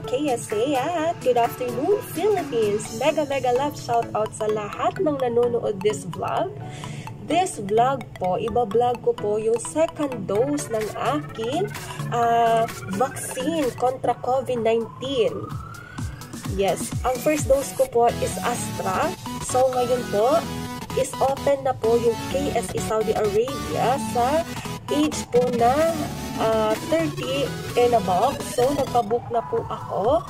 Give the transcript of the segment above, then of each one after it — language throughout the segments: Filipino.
KSA at good afternoon Philippines! Mega love shoutout sa lahat ng nanonood this vlog. This vlog po, iba-vlog ko po yung second dose ng aking vaccine kontra COVID-19. Yes, ang first dose ko po is Astra. So ngayon po, is open na po yung KSA Saudi Arabia sa age po na 30 and above. So, nagpabook na po ako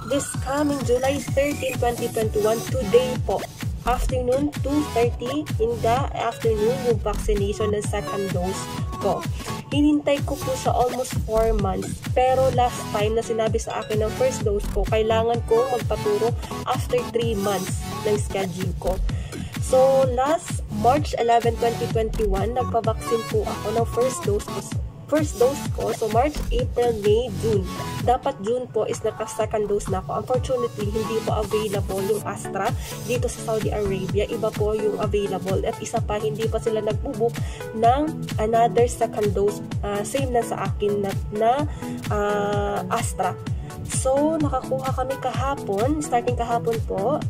this coming July 13, 2021. Today po, afternoon, 2:30 in the afternoon, yung vaccination ng second dose ko. Hinintay ko po siya almost 4 months. Pero last time na sinabi sa akin ng first dose ko, kailangan ko magpaturo after 3 months ng schedule ko. So, last March 11, 2021, nagpa-vaccine po ako ng first dose ko. So, March, April, May, June. Dapat June po is naka-second dose na ako. Unfortunately, hindi po available yung Astra dito sa Saudi Arabia. Iba po yung available. At isa pa, hindi pa sila nagbubook ng another second dose. Same na sa akin na Astra. So, nakakuha kami kahapon. Starting kahapon po,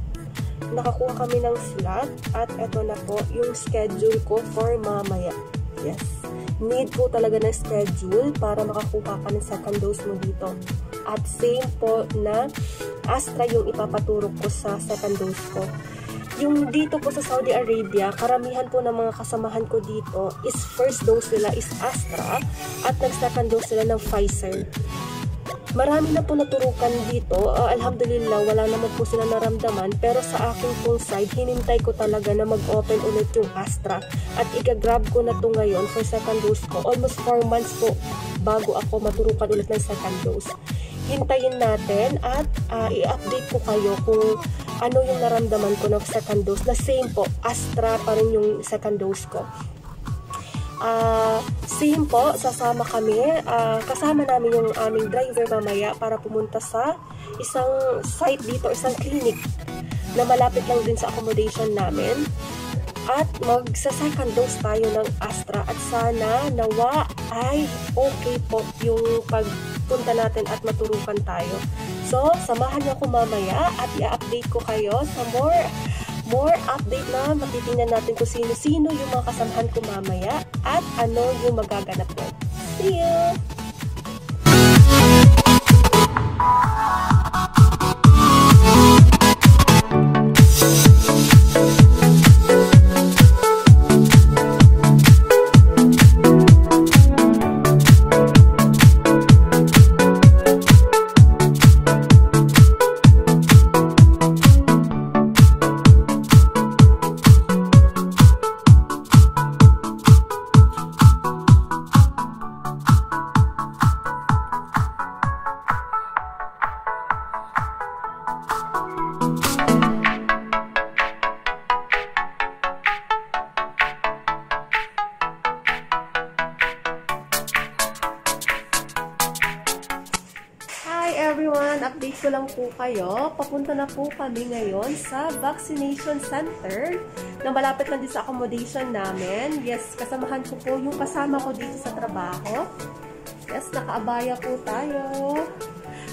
nakakuha kami ng slot. At eto na po yung schedule ko for mamaya. Yes. Need po talaga ng schedule para makakuha ka ng second dose mo dito. At same po na Astra yung ipapaturo ko sa second dose ko. Yung dito po sa Saudi Arabia, karamihan po ng mga kasamahan ko dito is first dose nila is Astra at nag-second dose sila ng Pfizer. Marami na po naturukan dito. Alhamdulillah, wala naman po sila naramdaman. Pero sa aking pong side, hinintay ko talaga na mag-open ulit yung Astra. At i-grab ko na to ngayon for second dose ko. Almost 4 months po bago ako maturukan ulit ng second dose. Hintayin natin at i-update ko kayo kung ano yung naramdaman ko ng second dose. Na same po, Astra pa rin yung second dose ko. Same po, sasama kami, kasama namin yung aming driver mamaya para pumunta sa isang site dito, isang clinic na malapit lang din sa accommodation namin at magsa-second dose tayo ng Astra at sana nawa ay okay po yung pagpunta natin at maturukan tayo. So, samahan niyo ako mamaya at i-update ko kayo sa more update na matitingnan natin kung sino-sino yung mga kasamahan ko mamaya at ano yung magaganap doon. See you! Everyone, update ko lang po kayo. Papunta na po kami ngayon sa vaccination center na malapit lang din sa accommodation namin. Yes, kasamahan ko po yung kasama ko dito sa trabaho. Yes, nakaabaya po tayo.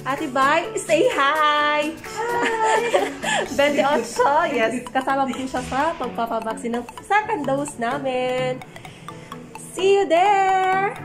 Ate Bay, say hi! Hi! 28, yes, kasama po siya sa pagpapabaksin ng second dose namin. See you there!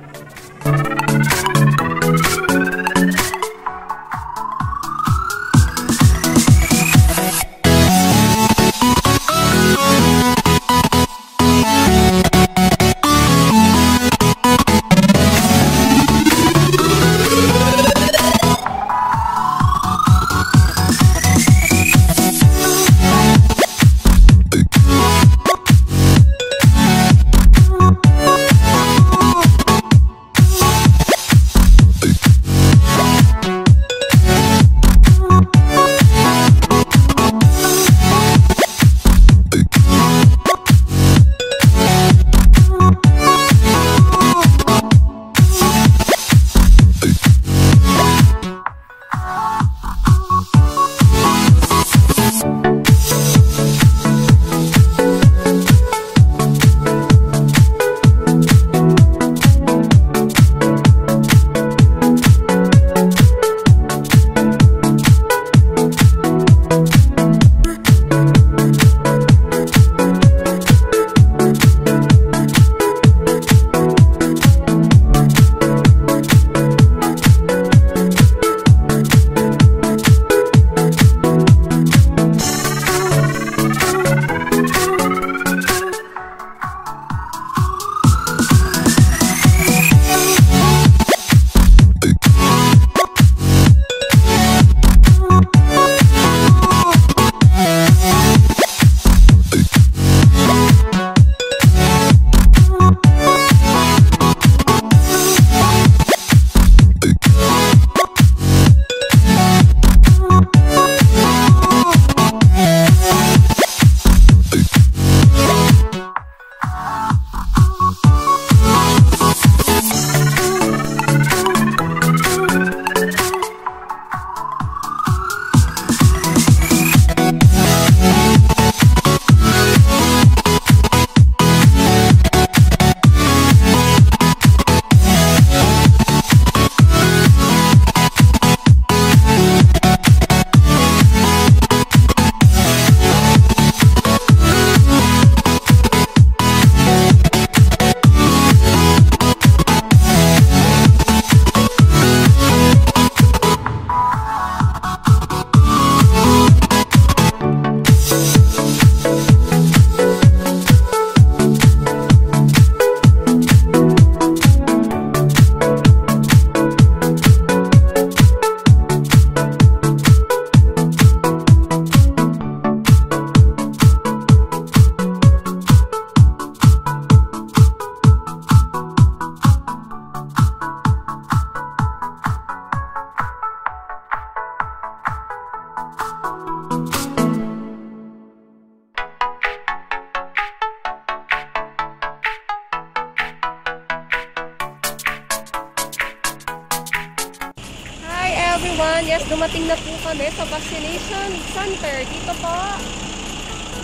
everyone! Yes, dumating na po kami sa vaccination center. Dito po.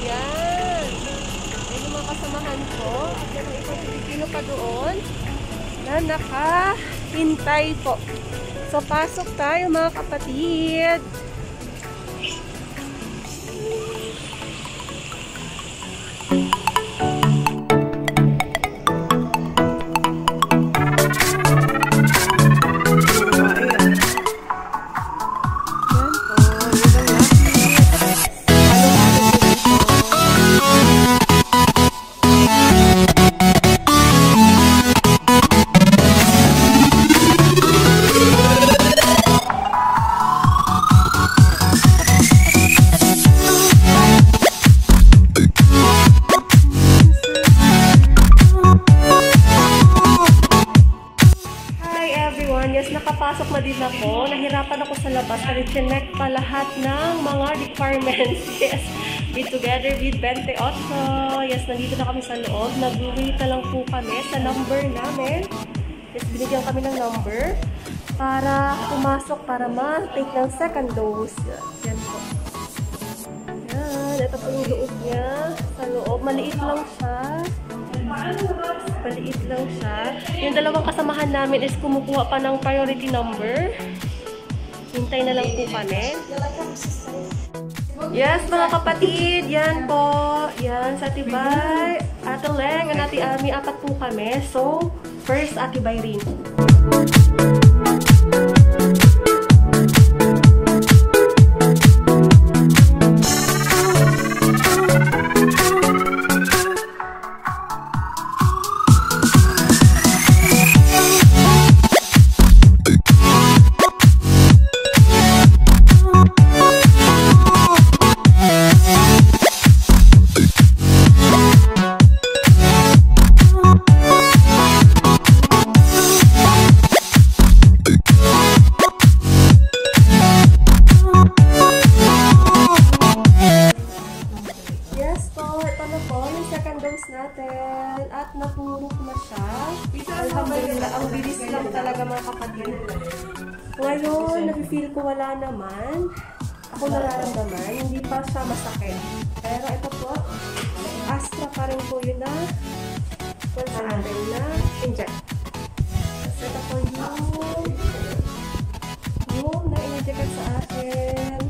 Yan. Yan yung mga kasamahan ko. At yan ang isang Pilipino pa doon na nakahintay po. So, pasok tayo mga kapatid. Nakapasok na din ako. Nahirapan ako sa labas kasi chinek pa lahat ng mga requirements. Yes. Be together with 28. Yes, nandito na kami sa loob. Nag-wait na lang po kami sa number namin. Yes, binigyan kami ng number para pumasok para ma-take ng second dose. Yan po. Yan. Ito po yung loob niya. Sa loob. Maliit lang siya. Maliit lang siya. Yung dalawang kasamahan namin is kumukuha pa ng priority number. Hintay na lang po kami. Yes, mga kapatid. Yan po. Yan, sa Tibay. Ate Leng, at Ate Ami, apat po kami. So, first, Ate Bayrin. Natin at napurok na siya. Alhamdulillah, ang bilis lang talaga mga kapatid. Ngayon, nafe-feel ko wala naman. Ako nararamdaman, hindi pa siya masakit. Pero ito po, Astra pa rin po yun na inject. So ito po yung na-inject sa akin.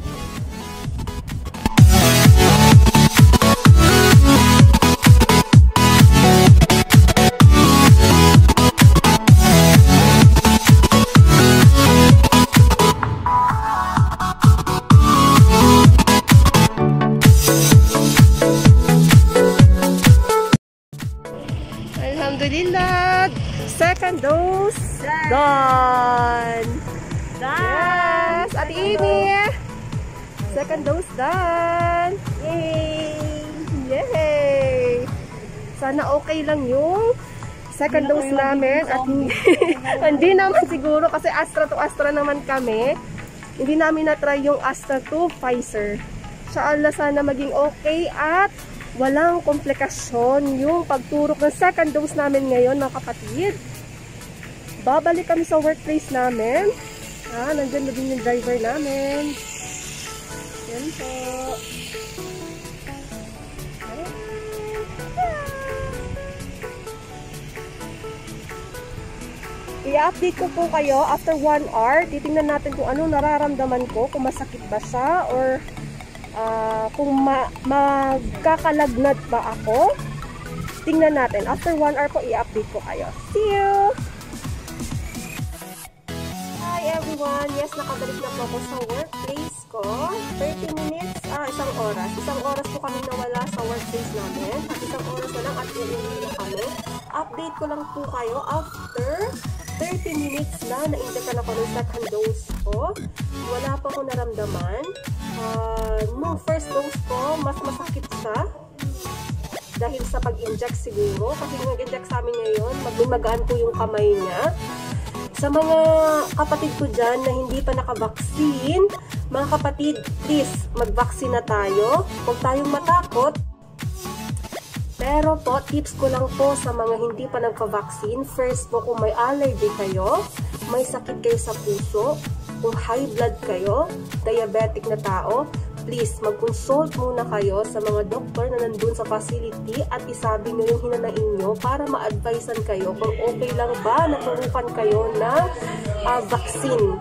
Alhamdulillah, second dose done. Yes, Ate Amy, second dose done. Yay! Yay! Sana okay lang yung second dose namin at hindi naman siguro kasi Astra to Astra naman kami. Hindi namin na-try yung Astra to Pfizer. Inshallah, sana maging okay at walang komplikasyon yung pagturok ng second dose namin ngayon mga kapatid. Babalik kami sa workplace namin. Nandyan na din yung driver namin. Yan po. I-update ko po kayo after 1 hour. Titingnan natin kung ano nararamdaman ko. Kung masakit ba siya or kung magkakalagnat ba ako. Tingnan natin. After 1 hour po, i-update ko kayo. See you! Hi everyone! Yes, nakabalik na po ako sa workplace ko. 30 minutes, isang oras. Isang oras po kami nawala sa workplace namin. At isang oras na lang at iuwi na kami. Update ko lang po kayo after 30 minutes na na-injectan ako ng second dose ko. Wala pa ko naramdaman. Nung first dose ko, mas masakit siya. Dahil sa pag-inject siguro. Kasi nag-inject sa amin ngayon, magmagaan po yung kamay niya. Sa mga kapatid ko dyan na hindi pa nakabaksin, mga kapatid, please, mag-vaccine na tayo. Huwag tayong matakot. Pero po, tips ko lang po sa mga hindi pa nagpa-vaccine. First po, kung may allergy kayo, may sakit kayo sa puso, Kung high blood kayo, diabetic na tao, please mag-consult muna kayo sa mga doktor na nandun sa facility at isabi nyo yung hinanain nyo para ma-advisean kayo kung okay lang ba na turukan kayo na vaccine.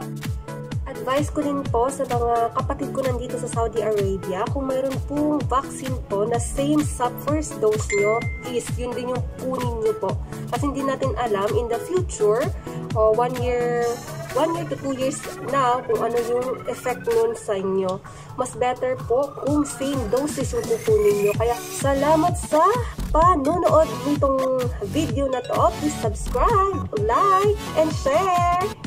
Advice ko din po sa mga kapatid ko nandito sa Saudi Arabia, kung mayroon pong vaccine po na same sa first dose nyo, please, yun din yung kunin nyo po. Kasi hindi natin alam in the future, 1 year to 2 years na kung ano yung effect nun sa inyo. Mas better po kung same doses yung kukunin nyo. Kaya salamat sa panonood nitong video na to. Please subscribe, like, and share!